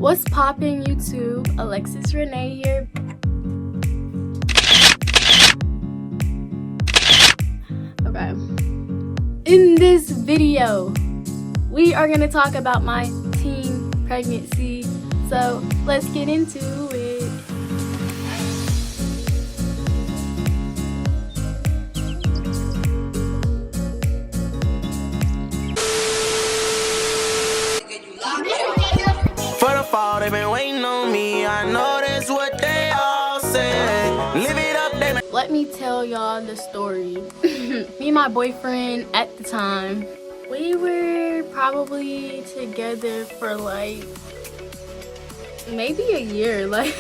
What's poppin', YouTube? Alexis Renee here. Okay. In this video, we are gonna talk about my teen pregnancy. So let's get into it. For the fall, they been waiting on me. I know that's what they all say. Live it up, they Let me tell y'all the story. Me and my boyfriend at the time, we were probably together for like maybe a year. Like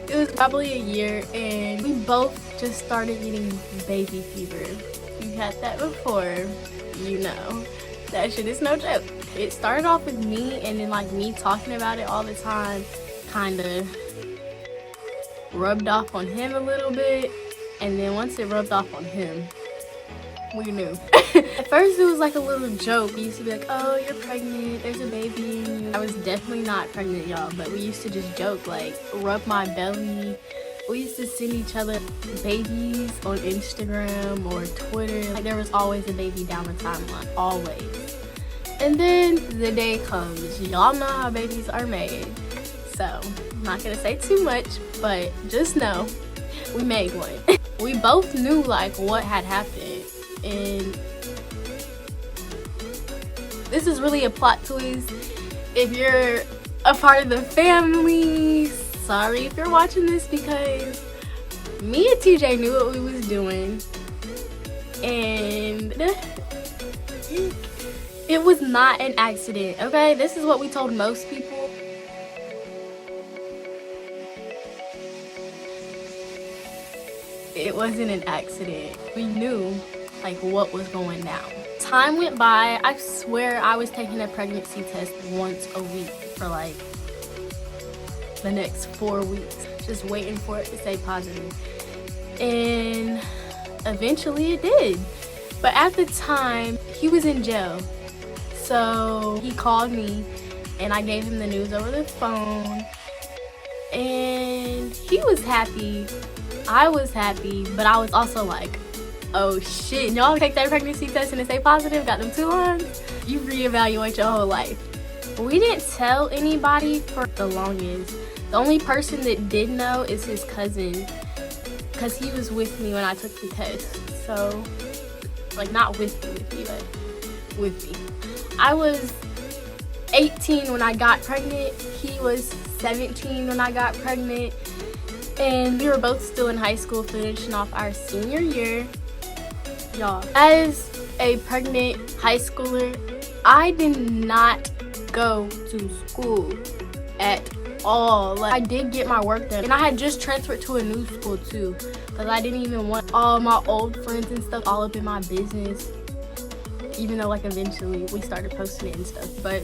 it was probably a year, and we both just started getting baby fever. If you had that before, you know that shit is no joke. It started off with me, and then like me talking about it all the time kind of rubbed off on him a little bit, and then once it rubbed off on him, we knew. At first it was like a little joke. We used to be like, oh, you're pregnant, there's a baby in you. I was definitely not pregnant, y'all, but we used to just joke, like rub my belly. We used to send each other babies on Instagram or Twitter. Like there was always a baby down the timeline, always. And then the day comes. Y'all know how babies are made. So I'm not gonna say too much, but just know we made one. We both knew like what had happened, and this is really a plot twist. If you're a part of the family, sorry if you're watching this, because me and TJ knew what we was doing, and it was not an accident, okay? This is what we told most people. It wasn't an accident. We knew like what was going down. Time went by. I swear I was taking a pregnancy test once a week for like the next 4 weeks, just waiting for it to say positive. And eventually it did. But at the time, he was in jail. So he called me and I gave him the news over the phone, and he was happy. I was happy, but I was also like, oh shit, y'all take that pregnancy test and it say positive, got them 2 months, you reevaluate your whole life. We didn't tell anybody for the longest. The only person that did know is his cousin, because he was with me when I took the test. So, like not with me, but with me. I was 18 when I got pregnant. He was 17 when I got pregnant. And we were both still in high school, finishing off our senior year. Y'all, as a pregnant high schooler, I did not go to school at all. Like, I did get my work done, and I had just transferred to a new school too, because I didn't even want all my old friends and stuff all up in my business, even though like eventually we started posting it and stuff. But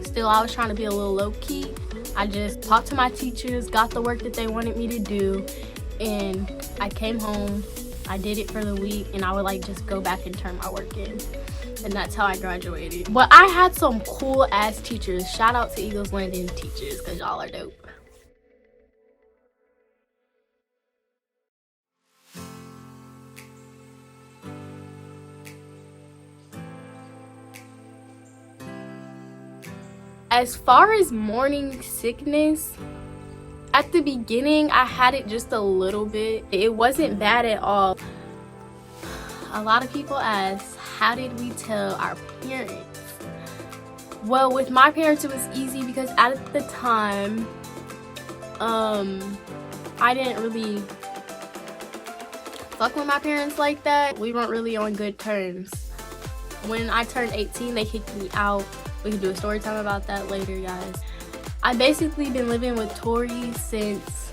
still, I was trying to be a little low-key. I just talked to my teachers, got the work that they wanted me to do, and I came home, I did it for the week, and I would like just go back and turn my work in. And that's how I graduated. But I had some cool ass teachers. Shout out to Eagles Landing teachers, because y'all are dope. As far as morning sickness, at the beginning I had it just a little bit. It wasn't bad at all. A lot of people ask, how did we tell our parents? Well, with my parents it was easy, because at the time I didn't really fuck with my parents like that. We weren't really on good terms. When I turned 18, they kicked me out. We can do a story time about that later, guys. I basically been living with Tori since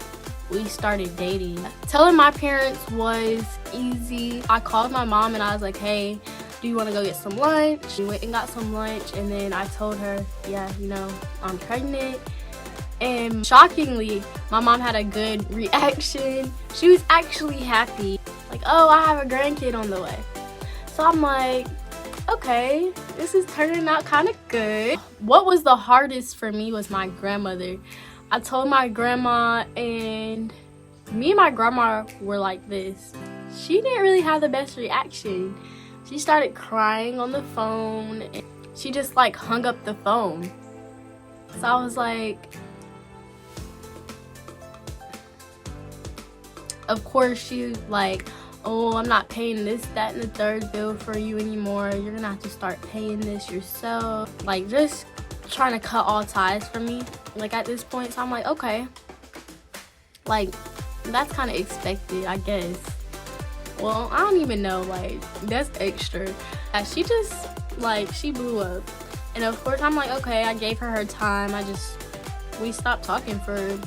we started dating. Telling my parents was easy. I called my mom and I was like, hey, do you want to go get some lunch? We went and got some lunch, and then I told her, yeah, you know, I'm pregnant. And shockingly, my mom had a good reaction. She was actually happy. Like, oh, I have a grandkid on the way. So I'm like, okay, this is turning out kind of good. What was the hardest for me was my grandmother. I told my grandma, and me and my grandma were like this. She didn't really have the best reaction. She started crying on the phone, and she just like hung up the phone. So I was like, of course she like, oh, I'm not paying this, that, and the third bill for you anymore. You're gonna have to start paying this yourself. Like, just trying to cut all ties from me, like, at this point. So I'm like, okay, like, that's kind of expected, I guess. Well, I don't even know, like, that's extra. She just, like, she blew up. And of course, I'm like, okay, I gave her time. We stopped talking for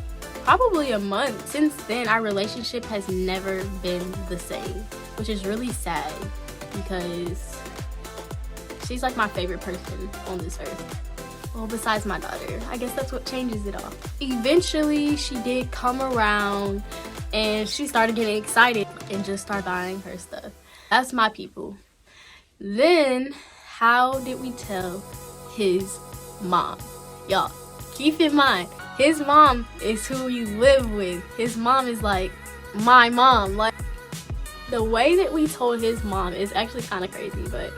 probably a month. Since then, our relationship has never been the same, which is really sad because she's like my favorite person on this earth. Well, besides my daughter. I guess that's what changes it all. Eventually, she did come around and she started getting excited and just started buying her stuff. That's my people. Then, how did we tell his mom? Y'all, keep in mind, his mom is who you live with. His mom is like my mom. Like, the way that we told his mom is actually kind of crazy, but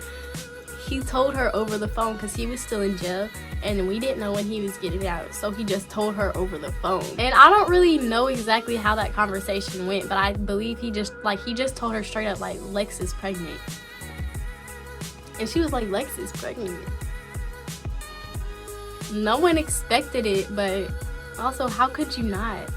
he told her over the phone because he was still in jail and we didn't know when he was getting out. So he just told her over the phone. And I don't really know exactly how that conversation went, but I believe he just told her straight up, like, Lex is pregnant. And she was like, Lex is pregnant. No one expected it, but also, how could you not?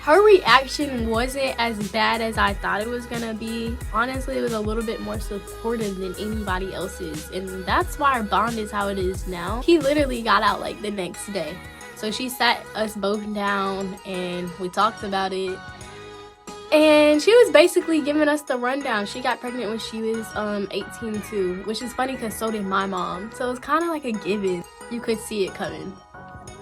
Her reaction wasn't as bad as I thought it was gonna be. Honestly, it was a little bit more supportive than anybody else's, and that's why our bond is how it is now. He literally got out like the next day. So she sat us both down and we talked about it. And she was basically giving us the rundown. She got pregnant when she was 18 too, which is funny because so did my mom. So it's kind of like a given. You could see it coming.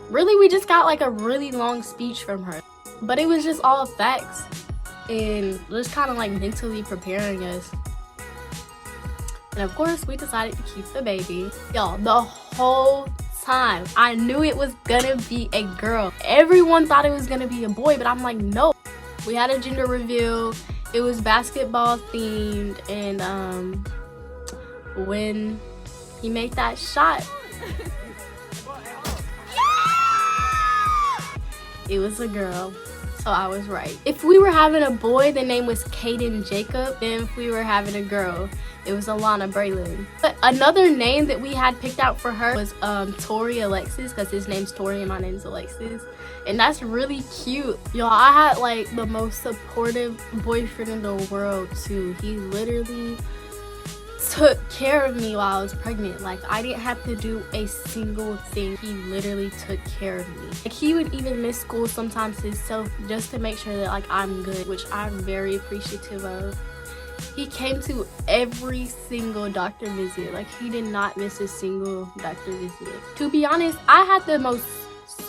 Really, we just got like a really long speech from her. But it was just all facts and just kind of like mentally preparing us. And of course, we decided to keep the baby. Y'all, the whole time, I knew it was gonna be a girl. Everyone thought it was gonna be a boy, but I'm like, no. We had a gender reveal. It was basketball themed, and when he made that shot, it was a girl. So I was right. If we were having a boy, the name was Caden Jacob. And if we were having a girl, it was Alana Braylon. But another name that we had picked out for her was Tori Alexis, because his name's Tori and my name's Alexis. And that's really cute. Y'all, I had like the most supportive boyfriend in the world too. He literally took care of me while I was pregnant. Like, I didn't have to do a single thing. He literally took care of me. Like, he would even miss school sometimes himself just to make sure that like I'm good, which I'm very appreciative of. He came to every single doctor visit. Like, he did not miss a single doctor visit. To be honest, I had the most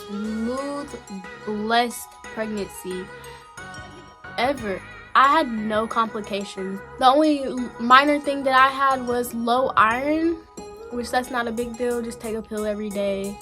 smooth, blessed pregnancy ever. I had no complications. The only minor thing that I had was low iron, which that's not a big deal. Just take a pill every day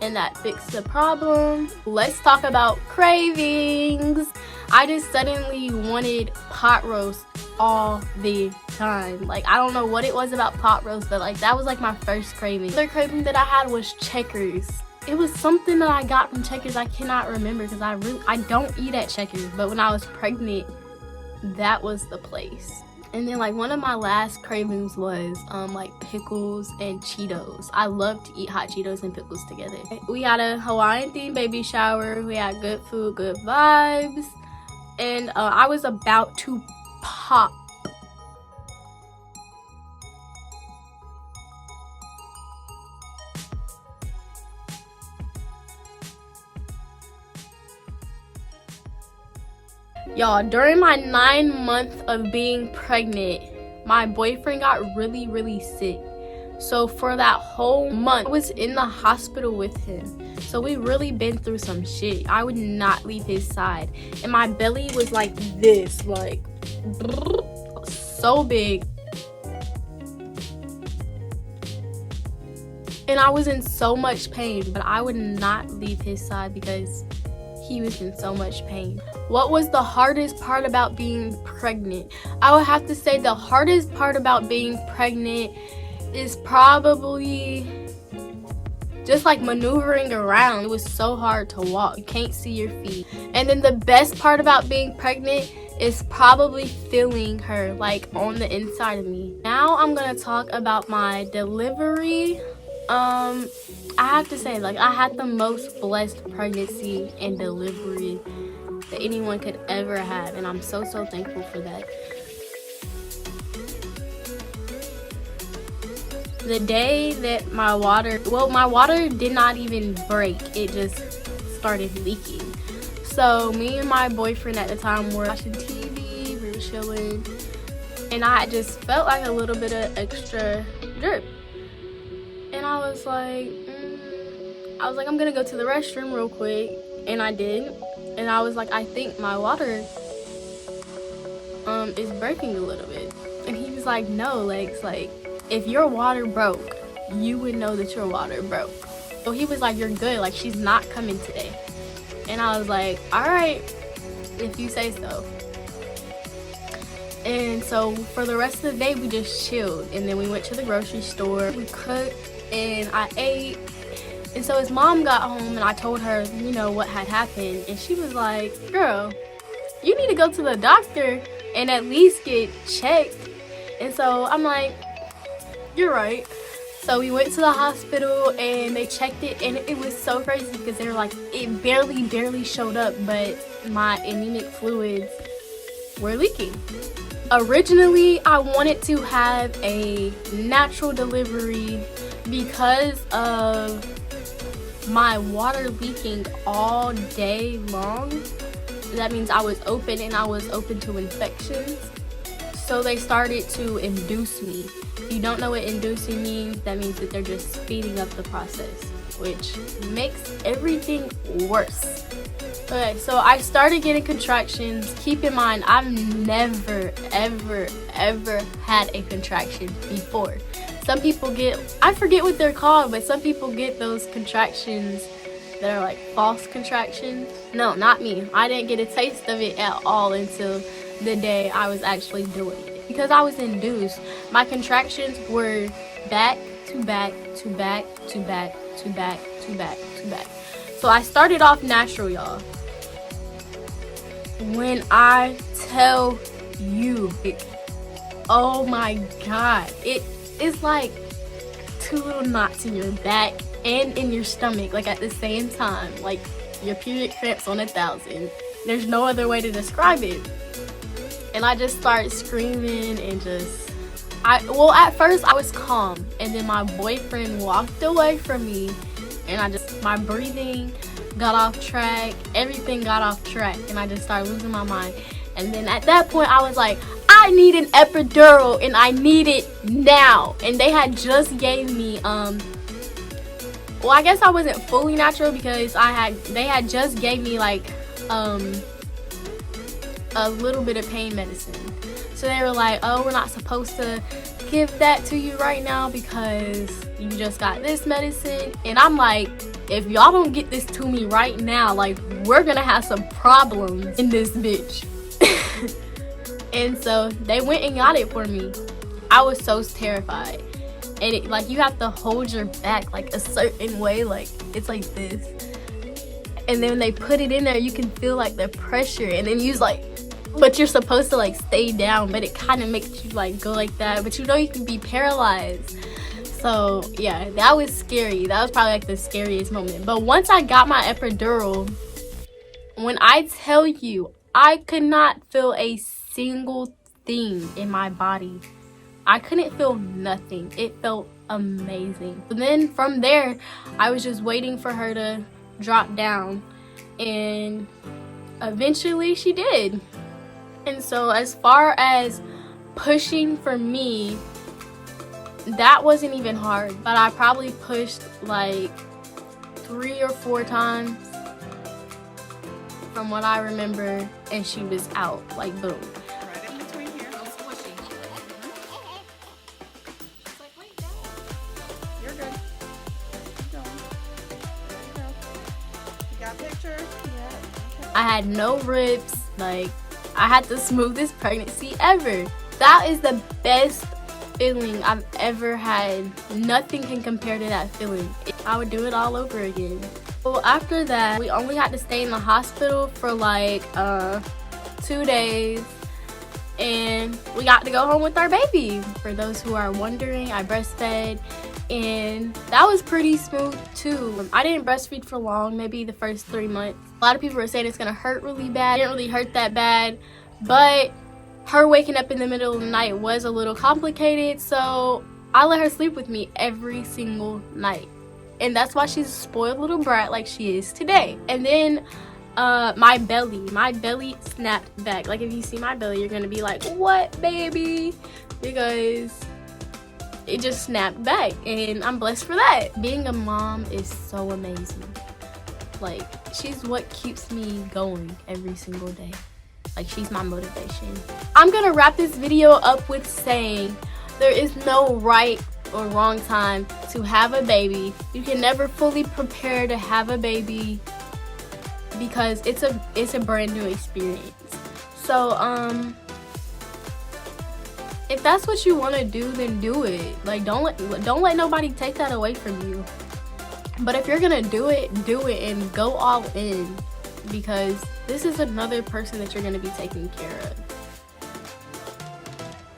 and that fixed the problem. Let's talk about cravings. I just suddenly wanted pot roast all the time. Like, I don't know what it was about pot roast, but like that was like my first craving. The other craving that I had was Checkers. It was something that I got from Checkers. I cannot remember because I don't eat at Checkers, but when I was pregnant, that was the place. And then like one of my last cravings was like pickles and Cheetos. I love to eat hot Cheetos and pickles together. We had a Hawaiian themed baby shower. We had good food, good vibes, and I was about to pop. Y'all, during my 9 months of being pregnant, my boyfriend got really, really sick. So for that whole month, I was in the hospital with him. So we really been through some shit. I would not leave his side. And my belly was like this, like so big. And I was in so much pain, but I would not leave his side because he was in so much pain. What was the hardest part about being pregnant? I would have to say the hardest part about being pregnant is probably just like maneuvering around. It was so hard to walk. You can't see your feet. And then the best part about being pregnant is probably feeling her like on the inside of me. Now I'm gonna talk about my delivery. I have to say, like, I had the most blessed pregnancy and delivery that anyone could ever have, and I'm so thankful for that. The day that my water did not even break, it just started leaking. So me and my boyfriend at the time were watching TV, we were chilling, and I just felt like a little bit of extra drip. And I was like, I'm gonna go to the restroom real quick, and I did. And I was like, I think my water is breaking a little bit. And he was like, no, Lex, like, if your water broke, you would know that your water broke. So he was like, you're good, like, she's not coming today. And I was like, all right, if you say so. And so for the rest of the day, we just chilled. And then we went to the grocery store, we cooked, and I ate. And so his mom got home, and I told her, you know, what had happened. And she was like, girl, you need to go to the doctor and at least get checked. And so I'm like, you're right. So we went to the hospital, and they checked it, and it was so crazy because they were like, it barely showed up, but my anemic fluids were leaking. Originally, I wanted to have a natural delivery because of my water leaking all day long. That means I was open, and I was open to infections. So they started to induce me. If you don't know what inducing means, that means that they're just speeding up the process, which makes everything worse. Okay, so I started getting contractions. Keep in mind, I've never, ever had a contraction before. Some people get, I forget what they're called, but some people get those contractions that are like false contractions. No, not me. I didn't get a taste of it at all until the day I was actually doing it. Because I was induced, my contractions were back to back to back to back to back to back to back. So I started off natural, y'all. When I tell you, oh my God, it's like two little knots in your back and in your stomach, like at the same time, like your period cramps on 1,000. There's no other way to describe it. And I just started screaming and at first I was calm, and then my boyfriend walked away from me, and my breathing got off track, everything got off track, and I just started losing my mind. And then at that point I was like, I need an epidural, and I need it now. And they had just gave me well, I guess I wasn't fully natural because they had just gave me like a little bit of pain medicine. So they were like, oh, we're not supposed to give that to you right now because you just got this medicine. And I'm like, if y'all don't get this to me right now, like, we're gonna have some problems in this bitch. And so they went and got it for me. I was so terrified. And it, like, you have to hold your back like a certain way, like it's like this. And then when they put it in there, you can feel like the pressure, and then you're like, but you're supposed to like stay down, but it kind of makes you like go like that, but you know you can be paralyzed. So yeah, that was scary. That was probably like the scariest moment. But once I got my epidural, when I tell you, I could not feel a single thing in my body. I couldn't feel nothing. It felt amazing. And then from there, I was just waiting for her to drop down, and eventually she did. And so as far as pushing for me, that wasn't even hard, but I probably pushed like 3 or 4 times from what I remember, and she was out, like boom. Right in between here, no squishing. Just like, wait, no. You're good. got pictures? Yeah. I had no rips. Like, I had the smoothest pregnancy ever. That is the best feeling I've ever had. Nothing can compare to that feeling. I would do it all over again. Well, after that, we only had to stay in the hospital for like 2 days, and we got to go home with our baby. For those who are wondering, I breastfed, and that was pretty smooth too. I didn't breastfeed for long, maybe the first 3 months. A lot of people were saying it's gonna hurt really bad. It didn't really hurt that bad, but her waking up in the middle of the night was a little complicated, so I let her sleep with me every single night. And that's why she's a spoiled little brat like she is today. And then my belly snapped back. Like, if you see my belly, you're gonna be like, what, baby? Because it just snapped back, and I'm blessed for that. Being a mom is so amazing. Like, she's what keeps me going every single day. Like, she's my motivation. I'm gonna wrap this video up with saying there is no right or wrong time to have a baby. You can never fully prepare to have a baby because it's a brand new experience. So if that's what you want to do, then do it. Like, don't let nobody take that away from you. But if you're gonna do it and go all in, because this is another person that you're gonna be taking care of.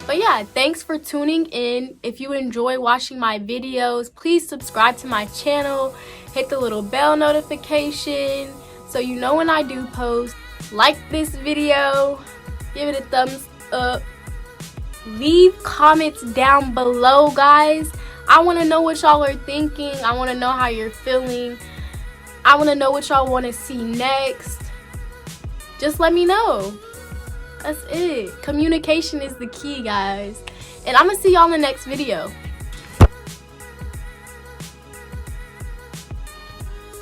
But yeah, thanks for tuning in. If you enjoy watching my videos, please subscribe to my channel. Hit the little bell notification so you know when I do post. Like this video. Give it a thumbs up. Leave comments down below, guys. I want to know what y'all are thinking. I want to know how you're feeling. I want to know what y'all want to see next. Just let me know. That's it. Communication is the key, guys. And I'm going to see y'all in the next video.